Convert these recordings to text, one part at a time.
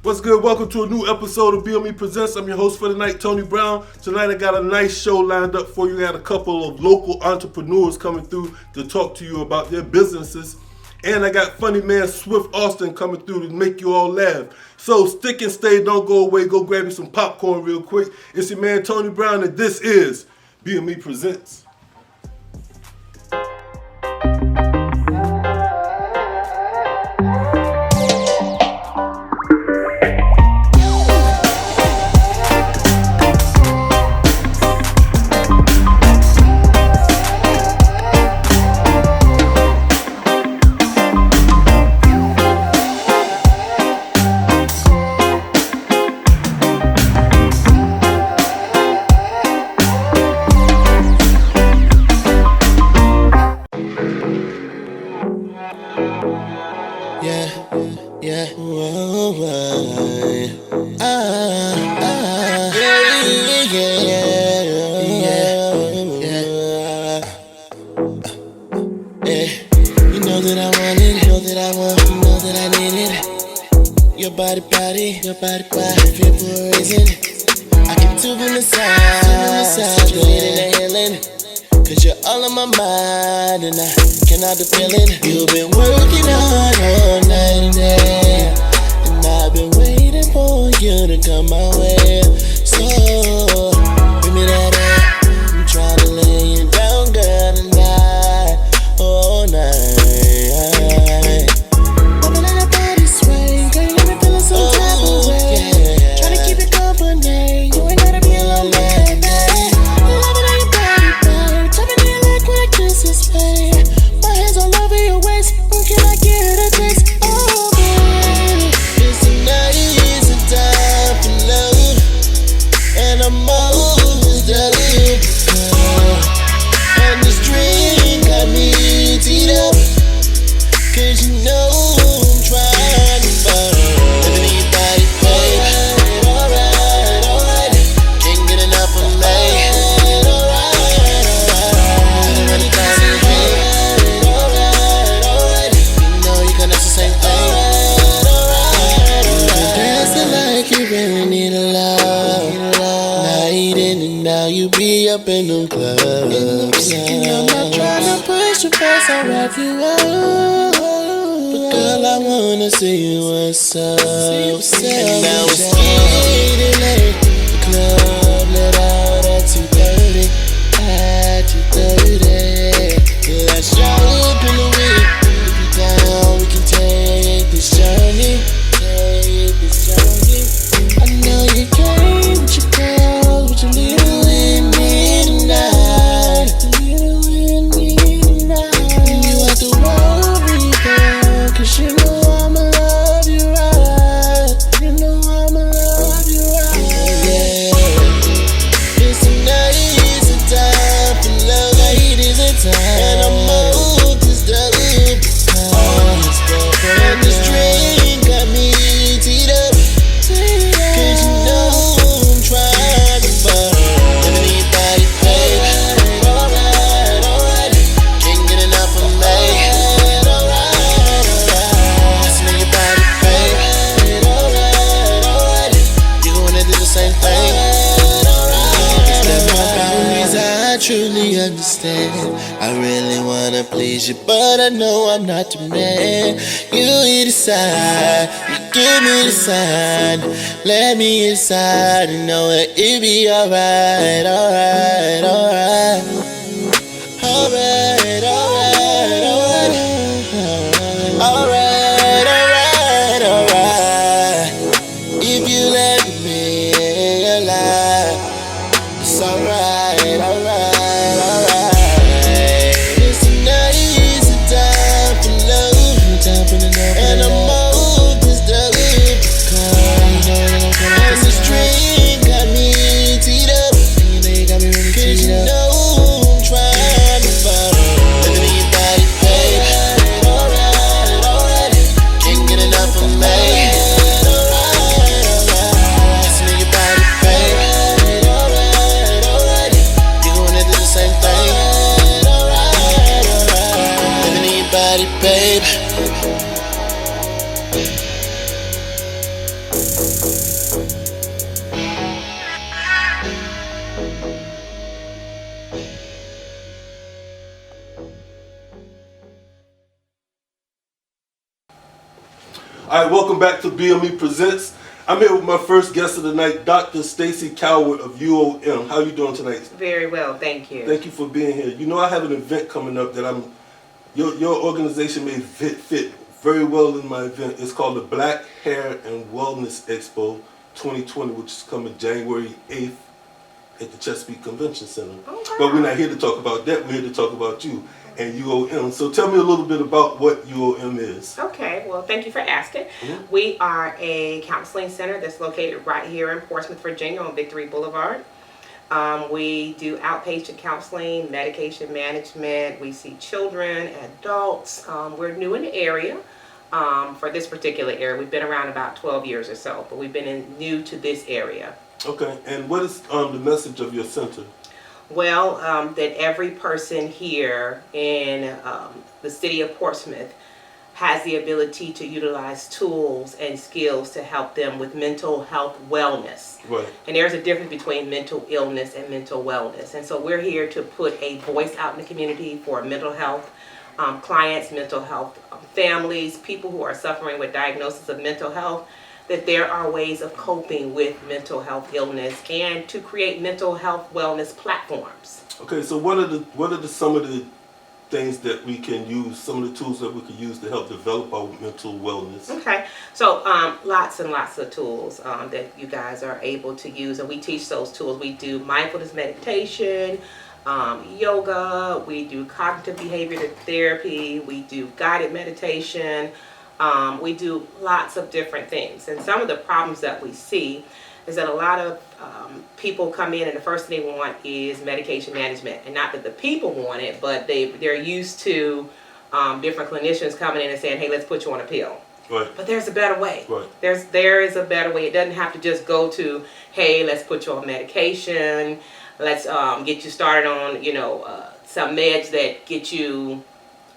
What's good? Welcome to a new episode of Bme Presents. I'm your host for the night, Tony Brown. Tonight I got a nice show lined up for you. I got a couple of local entrepreneurs coming through to talk to you about their businesses. And I got funny man Swift Austin coming through to make you all laugh. So stick and stay, don't go away. Go grab you some popcorn real quick. It's your man Tony Brown and this is Bme Presents. Your body, if you're for a reason I can do from the side, you need in the healing. Cause you're all on my mind and I cannot the feeling. You've been working hard all night and day, and I've been waiting for you to come my way. So, give me that air, I'm trying to lay you down, girl, tonight, all night. Up in them clubs, and I'm not trying to push you fast, I'll wrap you up. But girl, I wanna see you what's up. And now it's getting late. The club let out at 2:30. At 2:30. Let's jump in the week. If you down, we can take this journey. Take this journey. I know you came with your girls, but you leave. I really wanna please you, but I know I'm not the man. You decide, you give me the sign, let me inside and know that it be alright, alright, alright, alright, alright, alright, alright, alright, alright. If you let me alive, it's alright, alright. And I'm old as the and this drink got me teed up. Cause you know I'm trying to find living in your body, babe. Alright, alright. Can't get enough of me. Alright, alright. Listen to your body, babe. Alright, alright. You gonna do the same thing. Alright, alright. Living in your body, babe. All right, welcome back to Bme Presents. I'm here with my first guest of the night, Dr. Stacy Cowan of UOM. How you doing tonight? Very well, thank you. Thank you for being here. You know, I have an event coming up that your organization may fit very well in my event. It's called the Black Hair and Wellness Expo 2020, which is coming January 8th at the Chesapeake Convention Center. Okay. But we're not here to talk about that. We're here to talk about you and UOM. So tell me a little bit about what UOM is. Okay, well, thank you for asking. Mm-hmm. We are a counseling center that's located right here in Portsmouth, Virginia on Victory Boulevard. We do outpatient counseling, medication management. We see children, adults. We're new in the area for this particular area. We've been around about 12 years or so, but we've been new to this area. Okay, and what is the message of your center? Well, that every person here in the city of Portsmouth has the ability to utilize tools and skills to help them with mental health wellness. Right. And there's a difference between mental illness and mental wellness. And so we're here to put a voice out in the community for mental health clients, mental health families, people who are suffering with diagnosis of mental health, that there are ways of coping with mental health illness and to create mental health wellness platforms. Okay, so what are some of the things that we can use, some of the tools that we can use to help develop our mental wellness? Okay, so lots and lots of tools that you guys are able to use, and we teach those tools. We do mindfulness meditation, yoga, we do cognitive behavioral therapy, we do guided meditation, we do lots of different things. And some of the problems that we see is that a lot of people come in and the first thing they want is medication management. And not that the people want it, but they're used to different clinicians coming in and saying, hey, let's put you on a pill. Right. But there's a better way. Right. There is a better way. It doesn't have to just go to, hey, let's put you on medication. Let's get you started on, some meds that get you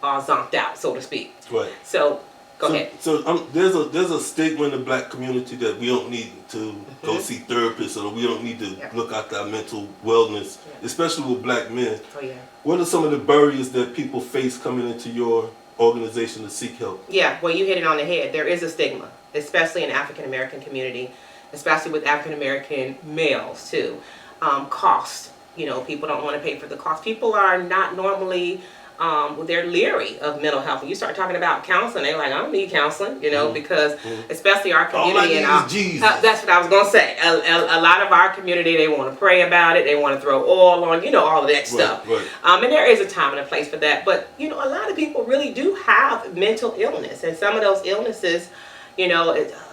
all zonked out, so to speak. Right. So, go ahead. So there's a stigma in the black community that we don't need to go see therapists, or we don't need to look after our mental wellness, especially with black men. Oh, yeah. What are some of the barriers that people face coming into your organization to seek help? Yeah, well, you hit it on the head. There is a stigma, especially in the African American community, especially with African American males too. Cost, people don't want to pay for the cost. People are not normally, they're leery of mental health. When you start talking about counseling, they're like, I don't need counseling, because especially our community. All I need is Jesus. That's what I was going to say. A lot of our community, they want to pray about it. They want to throw oil on, all of that stuff. Right. And there is a time and a place for that. But, a lot of people really do have mental illness. And some of those illnesses, a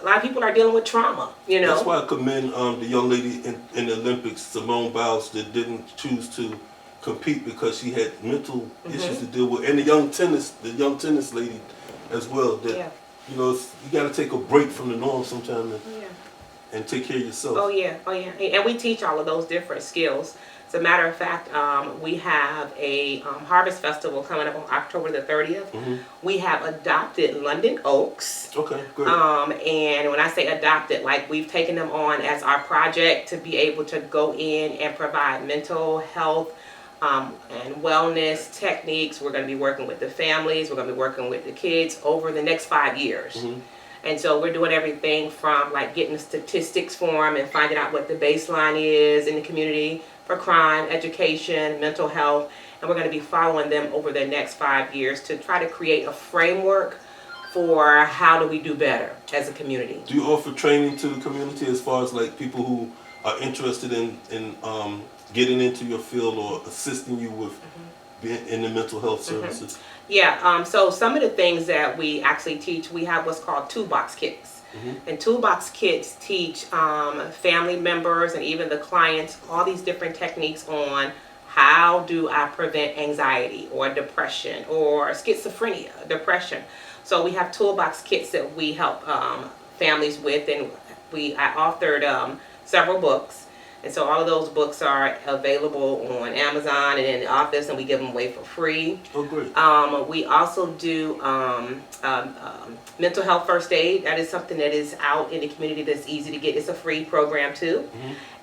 lot of people are dealing with trauma, That's why I commend the young lady in the Olympics, Simone Biles, that didn't choose to compete because she had mental issues to deal with, and the young tennis lady as well. That you got to take a break from the norm sometimes and take care of yourself. Oh yeah, and we teach all of those different skills. As a matter of fact, we have a Harvest Festival coming up on October the 30th. We have adopted London Oaks. Okay, great. And when I say adopted, like we've taken them on as our project to be able to go in and provide mental health and wellness techniques. We're going to be working with the families. We're going to be working with the kids over the next 5 years. And so we're doing everything from like getting the statistics for them and finding out what the baseline is in the community for crime, education, mental health. And we're going to be following them over the next 5 years to try to create a framework for how do we do better as a community. Do you offer training to the community as far as like people who are interested in getting into your field or assisting you with being in the mental health services? Yeah, so some of the things that we actually teach, we have what's called toolbox kits. And toolbox kits teach family members and even the clients all these different techniques on how do I prevent anxiety or depression or schizophrenia, depression. So we have toolbox kits that we help families with, and I authored several books. And so all of those books are available on Amazon and in the office, and we give them away for free. Oh, great. We also do mental health first aid. That is something that is out in the community that's easy to get. It's a free program too.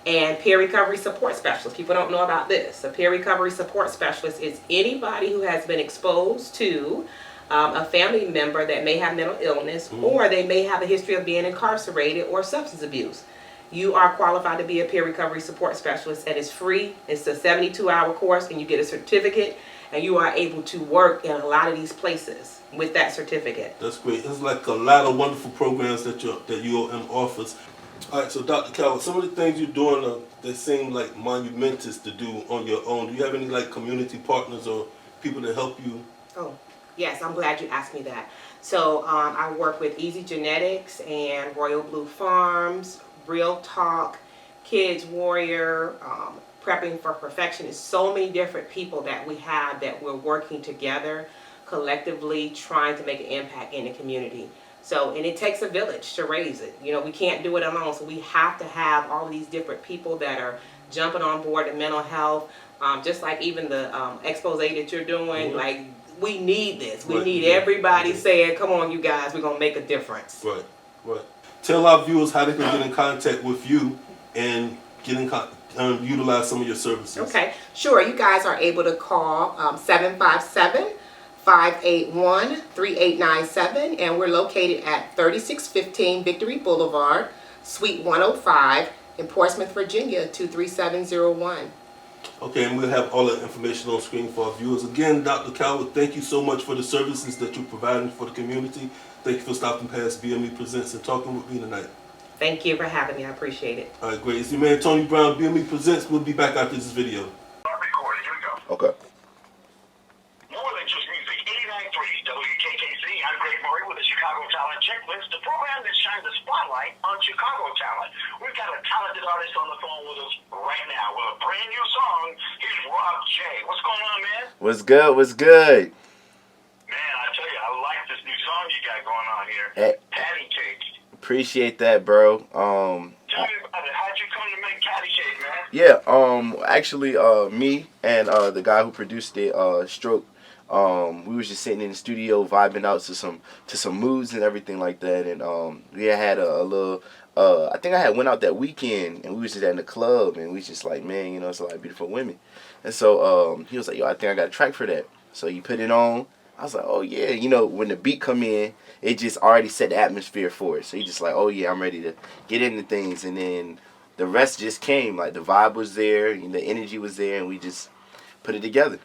And peer recovery support specialist. People don't know about this. A peer recovery support specialist is anybody who has been exposed to a family member that may have mental illness, or they may have a history of being incarcerated or substance abuse. You are qualified to be a peer recovery support specialist, and it's free. It's a 72-hour course, and you get a certificate, and you are able to work in a lot of these places with that certificate. That's great. It's like a lot of wonderful programs that UOM offers. All right, so Dr. Cowan, some of the things you're doing, they seem like monumentous to do on your own. Do you have any like community partners or people that help you? Oh, yes, I'm glad you asked me that. So I work with Easy Genetics and Royal Blue Farms, Real Talk, Kids Warrior, Prepping for Perfection. There's so many different people that we have that we're working together collectively trying to make an impact in the community. So, and it takes a village to raise it. You know, we can't do it alone. So we have to have all these different people that are jumping on board in mental health. Just like even the expose that you're doing, like we need this. We need everybody saying, come on, you guys, we're going to make a difference. Right, right. Tell our viewers how they can get in contact with you and get in utilize some of your services. Okay, sure. You guys are able to call 757-581-3897, and we're located at 3615 Victory Boulevard, Suite 105 in Portsmouth, Virginia, 23701. Okay, and we'll have all the information on screen for our viewers. Again, Dr. Cowan, thank you so much for the services that you're providing for the community. Thank you for stopping past Bme Presents and talking with me tonight. Thank you for having me. I appreciate it. All right, great. It's your man Tony Brown, Bme Presents. We'll be back after this video. Recorded. Here we go. Okay. More than just music. 89.3 WKKC. I'm Greg Murray with the Chicago Talent Checklist, the program that shines a spotlight on Chicago talent. We've got a talented artist on the phone with us right now with a brand new song. Here's Rob J. What's going on, man? What's good? What's good? Man, I tell you, I like this new song you got going on here. Patty Cake. Appreciate that, bro. Tell me about it. How'd you come to make Patty Cake, man? Yeah, actually, me and the guy who produced it, Stroke, we was just sitting in the studio vibing out to some moods and everything like that, and we had a little. I think I had went out that weekend, and we was just at the club, and we was just like, man, you know, it's a lot of beautiful women, and so he was like, yo, I think I got a track for that. So he put it on. I was like, oh yeah, you know, when the beat come in, it just already set the atmosphere for it. So he just like, oh yeah, I'm ready to get into things, and then the rest just came. Like the vibe was there, and the energy was there, and we just put it together.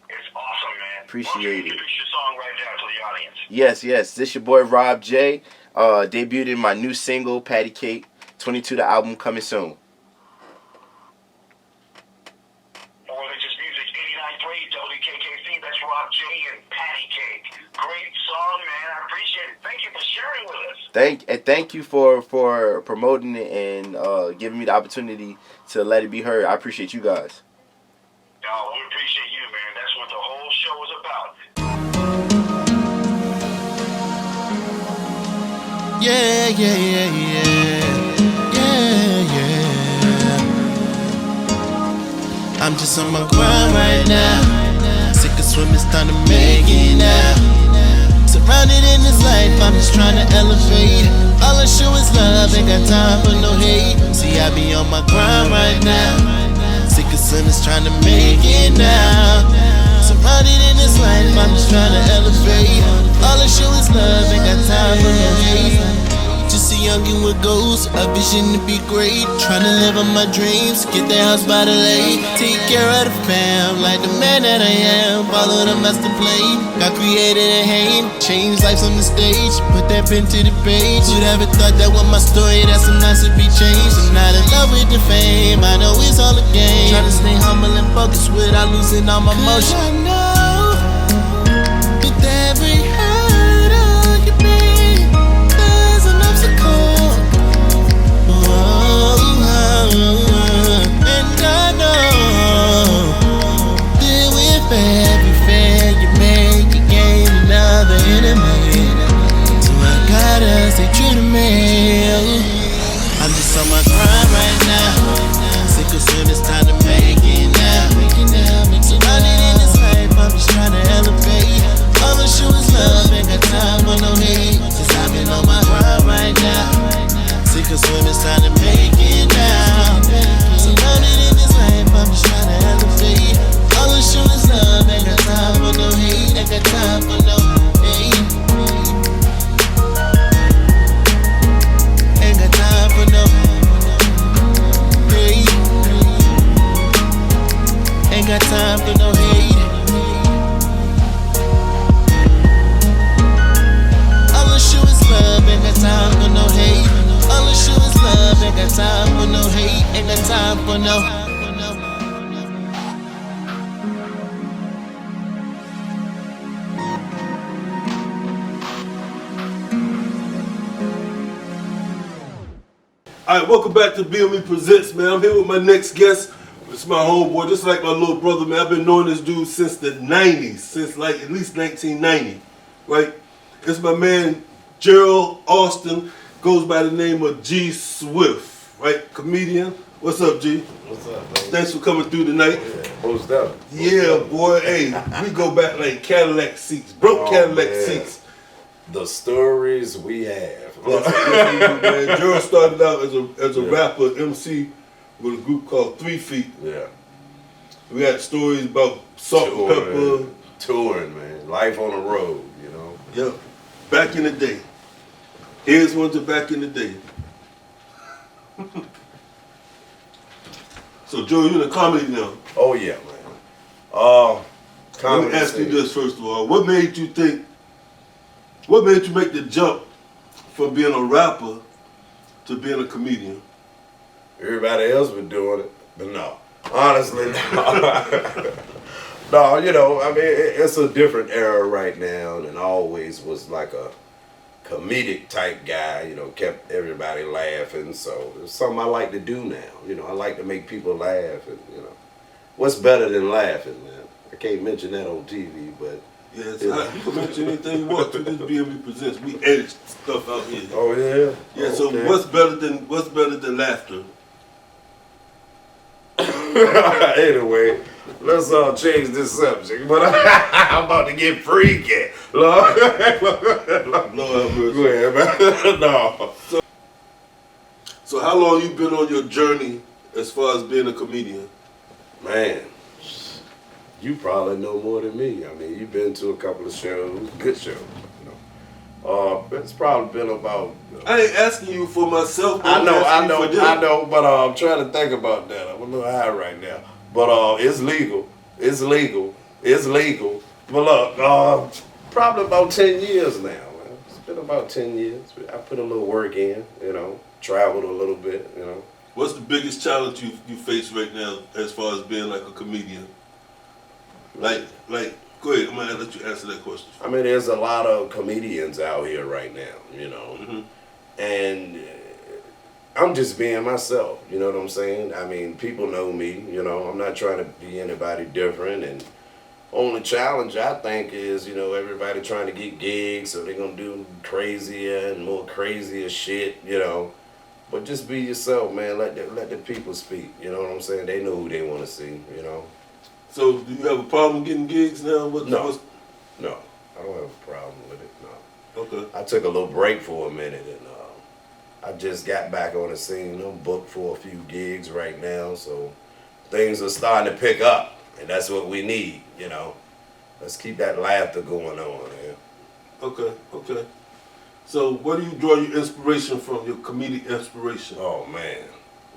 It's awesome, man. Appreciate it. Introduce your song right now to the audience. Yes. This your boy Rob J. Debuted in my new single, Patty Cake. 22, the album coming soon. More than just music. 89.3 WKKC. That's Rob J and Patty Cake. Great song, man. I appreciate it. Thank you for sharing with us. Thank you for promoting it and giving me the opportunity to let it be heard. I appreciate you guys. Oh, we appreciate you, man. That's what the whole show is about. Yeah. I'm just on my grind right now. Sick of swimming, it's time to make it now. Surrounded in this life, I'm just trying to elevate. All I show is love, ain't got time for no hate. See, I be on my grind right now. Sick of swimming, trying to make it now. Surrounded in this life, I'm just trying to elevate. All I show is love, ain't got time for no hate. Just a youngin' with goals, a vision to be great. Tryna live on my dreams, get that house by the lake. Take care of the fam, like the man that I am. Follow the master plan, got created and hate. Change lives on the stage, put that pen to the page. Who'd ever thought that was my story, that some nights would be changed. I'm not in love with the fame, I know it's all a game. Tryna stay humble and focused without losing all my motion. I know, with every hurdle you make, there's an obstacle. And I know that with every fail you make, you gain another enemy. So I gotta stay true to me. I'm just on my grind right now. Sick of soon, it's time to make it now. Surrounded in this life, I'm just trying to elevate. All I show is love, ain't got time for no hate. Since I've been on my grind right now. Sick of swimming, it's time to make it now. Surrounded in this life, I'm just trying to elevate. All I show is love, ain't got time for no hate, ain't got time for no time for no. Alright, welcome back to Bme Presents, man. I'm here with my next guest. It's my homeboy, just like my little brother, man. I've been knowing this dude since the 90s, since like at least 1990, right? It's my man, Gerald Austin, goes by the name of G Swift, right? Comedian. What's up, G? What's up, man? Thanks for coming through tonight. Most up. Yeah, boy. Hey, we go back like Cadillac seats, broke Cadillac man. seats. The stories we have. Yes, man. Gerald started out as a rapper, MC, with a group called 3 Feet. Yeah. We had stories about salt and pepper. Touring, man. Life on the road, you know. Yeah, back in the day. Here's one to back in the day. So, Joe, you're in comedy now. Oh, yeah, man. Let me ask you this first of all. What made you make the jump from being a rapper to being a comedian? Everybody else was doing it, but no. Honestly, no. No, you know, I mean, it's a different era right now, and always was like a comedic type guy, you know, kept everybody laughing. So it's something I like to do now. You know, I like to make people laugh, and you know, what's better than laughing, man? I can't mention that on TV, but yeah, it's hot. You can mention anything you want to. This Bme Presents. We edit stuff out here. oh yeah, Yeah. okay. So what's better than laughter? Anyway, let's change this subject. But I'm about to get freaky. Lord, Lord have mercy. go ahead, man. No. So how long you been on your journey as far as being a comedian? Man, you probably know more than me. I mean, you've been to a couple of shows, good shows. You know, it's probably been about. I ain't asking you for myself. I know, but I'm trying to think about that. I'm a little high right now, but it's legal. It's legal. But look, probably about 10 years now. Man. It's been about 10 years. I put a little work in, you know, traveled a little bit, you know. What's the biggest challenge you face right now as far as being like a comedian? Like, go ahead. I'm gonna let you answer that question. I mean, there's a lot of comedians out here right now, you know, and I'm just being myself, you know what I'm saying? I mean, people know me, you know, I'm not trying to be anybody different, and only challenge I think is, you know, everybody trying to get gigs, so they're gonna do crazier and more crazier shit, you know. But just be yourself, man. Let the people speak. You know what I'm saying? They know who they want to see. You know. So, do you have a problem getting gigs now? No, I don't have a problem with it. No. Okay. I took a little break for a minute, and I just got back on the scene. I'm booked for a few gigs right now, so things are starting to pick up, and that's what we need. You know. Let's keep that laughter going on, man. Okay. So, where do you draw your inspiration from? Your comedic inspiration? Oh man,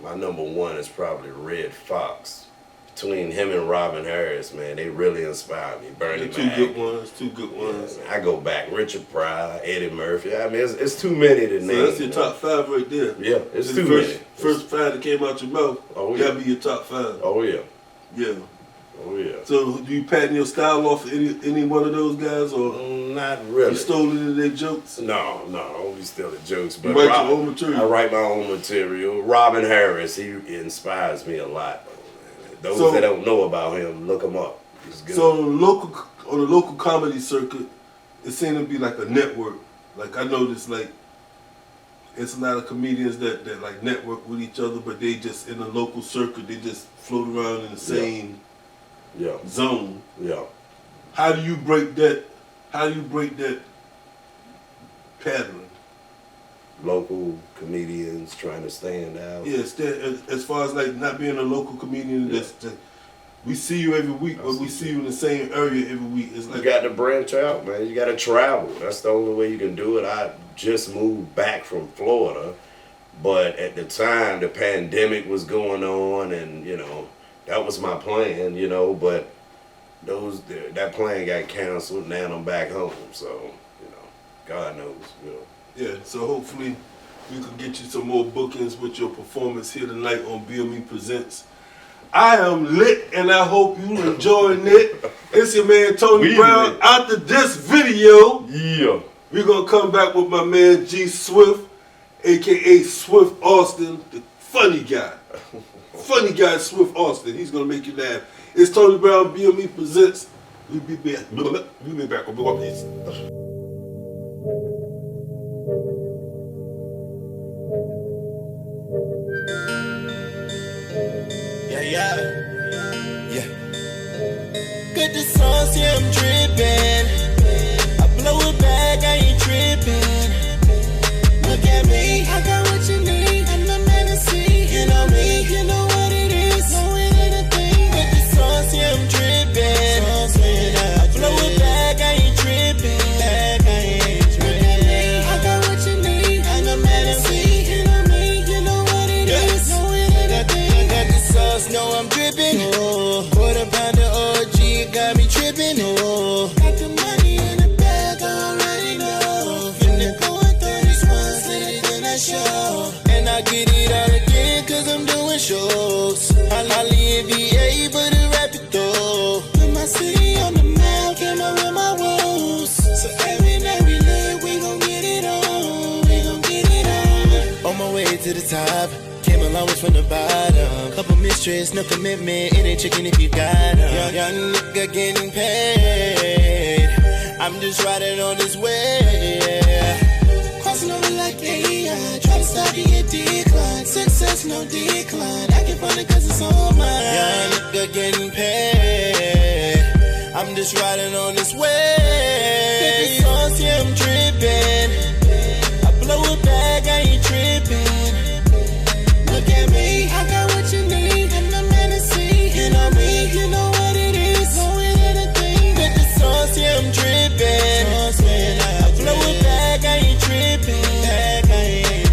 my number one is probably Red Fox. Between him and Robin Harris, man, they really inspire me. Bernie Two Mac. good ones. Yeah, I go back. Richard Pryor, Eddie Murphy. I mean, it's too many to name. So that's your top 5 right there. Yeah, it's too first, many. First 5 that came out your mouth. Oh yeah. That'd be your top 5. Oh yeah. Yeah. Oh yeah. So do you pattern your style off any one of those guys, or Not really. you stole any of their jokes? No, I don't be stealing jokes. But You write your own material? I write my own material. Robin Harris, he inspires me a lot. Those that don't know about him, look him up. He's good. So on the local comedy circuit, it seems to be like a network. Like I noticed, like it's a lot of comedians that like network with each other, but they just in the local circuit, they just float around in the same zone. Yeah. How do you break that? How do you break that pattern? Local comedians trying to stand out. Yeah, as far as like not being a local comedian, we see you every week, but we see you in the same area every week. It's like You got to branch out, man. You got to travel. That's the only way you can do it. I just moved back from Florida, but at the time the pandemic was going on, and you know that was my plan, you know. But that plan got canceled. Now I'm back home, so you know, God knows, you know. Yeah, so hopefully we could get you some more bookings with your performance here tonight on Bme Presents. I am lit, and I hope you enjoying it. It's your man Tony Brown. lit. After this video, Yeah. we're gonna come back with my man G Swift, aka Swift Austin, the funny guy. Funny guy Swift Austin. He's gonna make you laugh. It's Tony Brown, Bme Presents. We'll be back. We'll be back. We'll be back. Yeah. Got the sauce, yeah, I'm dripping. I blow it back, I ain't tripping. Look at me, I got what you need. I'm the man to see. You know me, you know what it is. Knowing anything. Got the sauce, yeah, I'm dripping. I blow it back, I ain't tripping. Look at me, I got what you need. I'm the man to see. You know me, you know what it is. Knowing anything. Got the sauce, know I'm dripping. Quarter pounder OG got me tripping. Got the money in the bag, I already know. Finna go and throw these ones later than I show. And I get it all again, cause I'm doing shows. I leave VA, but it rap it though. Put my city on the map, came up with my woes. So every night we live, we gon' get it on. We gon' get it on. On my way to the top. Came a long way from the bottom. Couple mistress, no commitment. It ain't chicken if you got 'em. Young nigga getting paid. I'm just riding on this way. Crossing over like AI. Try to stop the decline. Success, no decline. I can find it cause it's on mine. Young nigga getting paid. I'm just riding on this way. Get the sauce, yeah, I'm dripping. I blow it back, I ain't tripping. Look at me, I got what you need. I'm the man to see. You know me, you know what it is. Knowing anything. Get the sauce, yeah, I'm dripping. I blow it back, I ain't tripping.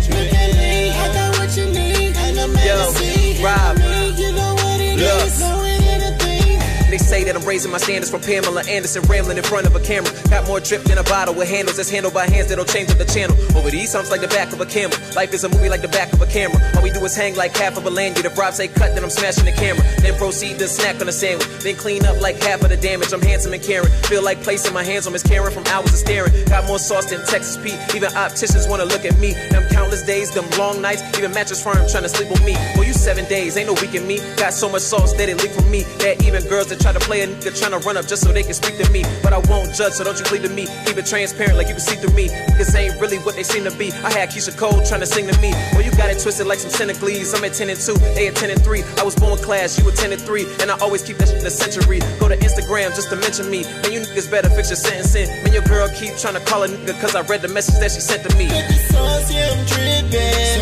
Look at me, I got what you need. I'm the man to see. Rob. You know me, you know what it is. Knowing anything. They say that I'm raising my standards from Pamela Anderson, rambling in front of a camera. Got more drip than a bottle with handles that's handled by hands that'll change up the channel. Over these humps like the back of a camel. Life is a movie like the back of a camera. All we do is hang like half of a lanyard. If Rob say cut, then I'm smashing the camera. Then proceed to snack on a sandwich. Then clean up like half of the damage. I'm handsome and caring. Feel like placing my hands on Miss Karen from hours of staring. Got more sauce than Texas Pete. Even opticians wanna look at me. Them countless days, them long nights. Even mattress firm trying to sleep with me. Well, you 7 days, ain't no week in me. Got so much sauce that it leak from me. That even girls that try to play a nigga trying to run up just so they can speak to me. But I won't judge, so don't you plead to me. Keep it transparent like you can see through me. Niggas ain't really what they seem to be. I had Keisha Cole trying to sing to me. Well, you got it twisted like some Senegalese. I'm at 10 and 2, they at 10 and 3. I was born class, you attended 3. And I always keep that shit in a century. Go to Instagram just to mention me. Man, you niggas better fix your sentencing. Man, your girl keep trying to call a nigga cause I read the message that she sent to me. Get the sauce, yeah, I'm dripping.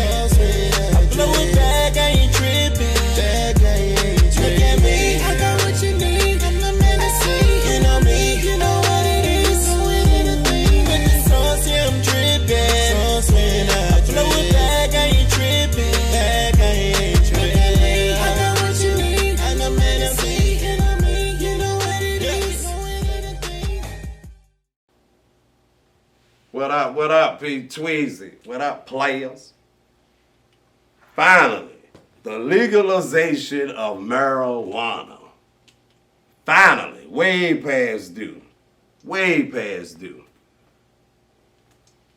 I blow it back, I ain't tripping. Look at me, I got what you need. I'm the man to see. You know me, you know what it is. Knowing anything. Get the sauce, yeah, I'm dripping. I blow it back, I ain't tripping. Look at me, I got what you need. I'm the man to see. You know me, you know what it is. Knowing anything. What up, P. Tweezy? What up, players? Finally, the legalization of marijuana. Finally, way past due. Way past due.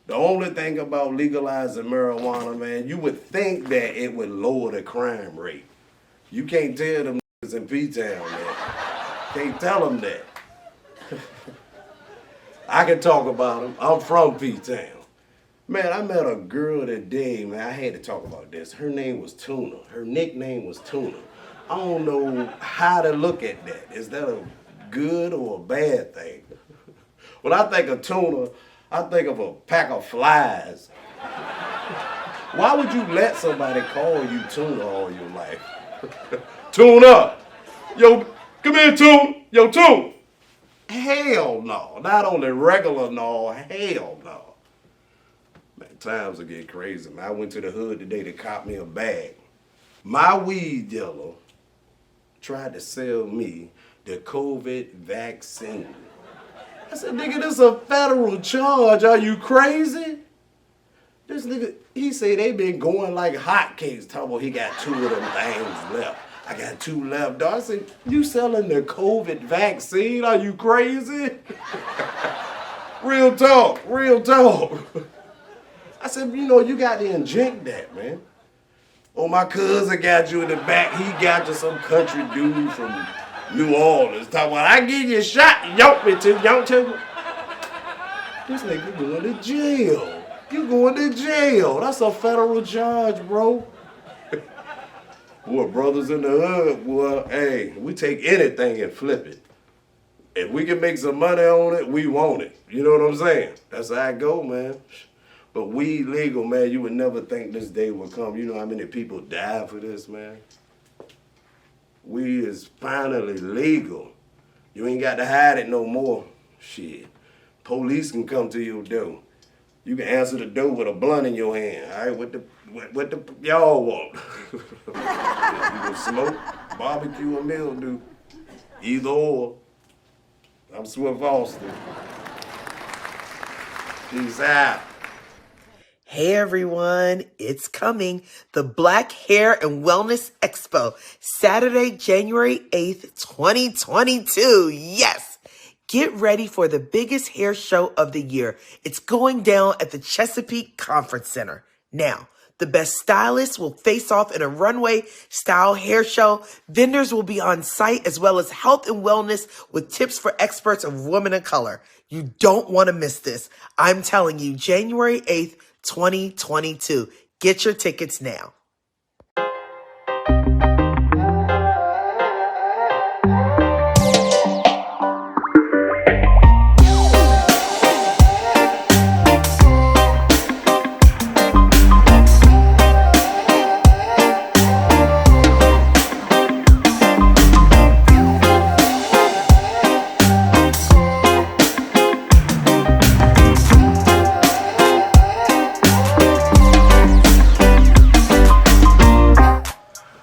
The only thing about legalizing marijuana, man, you would think that it would lower the crime rate. You can't tell them niggas in P-Town that. Can't tell them that. I can talk about them. I'm from P-Town. Man, I met a girl today, man. I had to talk about this. Her name was Tuna. Her nickname was Tuna. I don't know how to look at that. Is that a good or a bad thing? When I think of tuna, I think of a pack of flies. Why would you let somebody call you Tuna all your life? Tuna! Yo, come here, Tuna! Yo, Tuna! Hell no. Not only regular no, hell no. Man, times are getting crazy, man. I went to the hood today to cop me a bag. My weed dealer tried to sell me the COVID vaccine. I said, nigga, this is a federal charge. Are you crazy? This nigga, He said they been going like hotcakes. Talking about he got 2 of them things left. I got 2 left. Dog. I said, you selling the COVID vaccine? Are you crazy? Real talk, real talk. I said, you know, you got to inject that, man. Oh, my cousin got you in the back. He got you some country dude from New Orleans. Talking about, I give you a shot. Yoke me to me. This nigga going to jail. You going to jail. That's a federal charge, bro. Boy, brothers in the hood, boy, hey, we take anything and flip it. If we can make some money on it, we want it. You know what I'm saying? That's how I go, man. But weed legal, man, you would never think this day would come. You know how many people die for this, man? Weed is finally legal. You ain't got to hide it no more. Shit. Police can come to your door. You can answer the door with a blunt in your hand. All right, what the y'all want? You can smoke, barbecue, or mildew. Either or. I'm Swift Austin. Peace out. Hey everyone, it's coming. The Black Hair and Wellness Expo, Saturday, January 8th, 2022. Yes! Get ready for the biggest hair show of the year. It's going down at the Chesapeake Conference Center. Now, the best stylists will face off in a runway-style hair show. Vendors will be on site, as well as health and wellness with tips for experts of women of color. You don't want to miss this. I'm telling you, January 8th, 2022. Get your tickets now.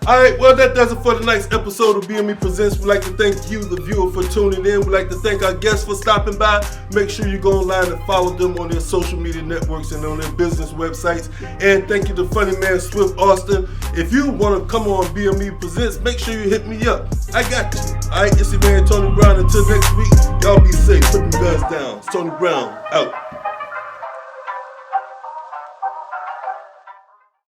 Alright, well that does it for tonight's episode of Bme Presents. We'd like to thank you, the viewer, for tuning in. We'd like to thank our guests for stopping by. Make sure you go online and follow them on their social media networks and on their business websites. And thank you to funny man Swift Austin. If you want to come on Bme Presents, make sure you hit me up. I got you. Alright, it's your man Tony Brown. Until next week, y'all be safe. Put them guns down. It's Tony Brown, out.